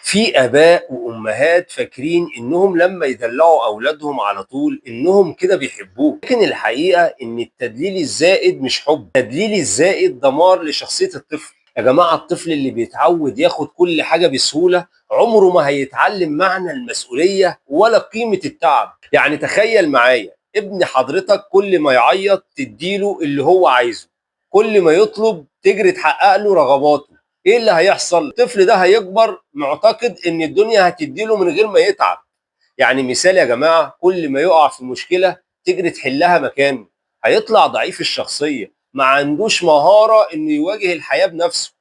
في آباء وأمهات فاكرين إنهم لما يدلعوا أولادهم على طول إنهم كده بيحبوه، لكن الحقيقة إن التدليل الزائد مش حب، التدليل الزائد دمار لشخصية الطفل. يا جماعة الطفل اللي بيتعود ياخد كل حاجة بسهولة عمره ما هيتعلم معنى المسؤولية ولا قيمة التعب. يعني تخيل معايا ابن حضرتك كل ما يعيط تديله اللي هو عايزه، كل ما يطلب تجري تحقق له رغباته. ايه اللي هيحصل؟ الطفل ده هيكبر معتقد ان الدنيا هتديله من غير ما يتعب. يعني مثال يا جماعه، كل ما يقع في مشكله تجري تحلها مكانه، هيطلع ضعيف الشخصيه، ما عندوش مهاره انه يواجه الحياه بنفسه.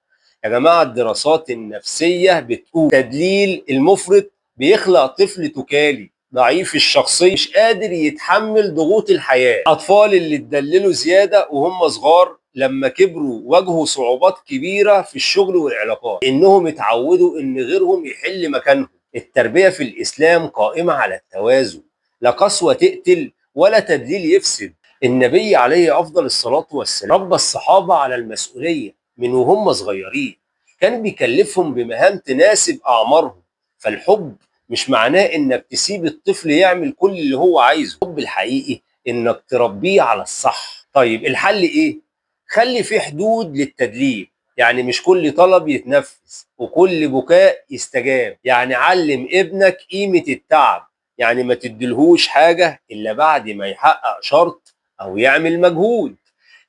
يا جماعه الدراسات النفسيه بتقول التدليل المفرط بيخلق طفل تكالي ضعيف الشخصيه مش قادر يتحمل ضغوط الحياه. الاطفال اللي اتدللوا زياده وهم صغار لما كبروا واجهوا صعوبات كبيره في الشغل والعلاقات انهم اتعودوا ان غيرهم يحل مكانهم. التربيه في الاسلام قائمه على التوازن، لا قسوه تقتل ولا تدليل يفسد. النبي عليه افضل الصلاه والسلام ربى الصحابه على المسؤوليه من وهم صغيرين، كان بيكلفهم بمهام تناسب اعمارهم. فالحب مش معناه انك تسيب الطفل يعمل كل اللي هو عايزه، الحب الحقيقي انك تربيه على الصح. طيب الحل ايه؟ خلي في حدود للتدليل، يعني مش كل طلب يتنفذ وكل بكاء يستجاب. يعني علم ابنك قيمة التعب، يعني ما تديلهوش حاجة إلا بعد ما يحقق شرط أو يعمل مجهود.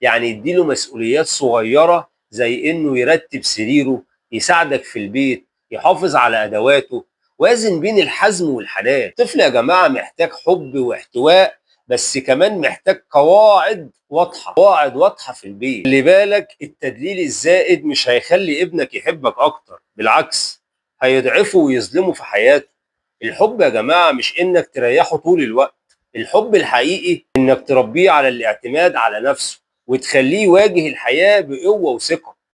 يعني يديله مسؤوليات صغيرة زي إنه يرتب سريره، يساعدك في البيت، يحافظ على أدواته. وازن بين الحزم والحنان. الطفل يا جماعة محتاج حب واحتواء، بس كمان محتاج قواعد واضحة في البيت. خلي بالك التدليل الزائد مش هيخلي ابنك يحبك أكتر، بالعكس هيضعفه ويظلمه في حياته. الحب يا جماعة مش إنك تريحه طول الوقت، الحب الحقيقي إنك تربيه على الاعتماد على نفسه وتخليه يواجه الحياة بقوة وثقة.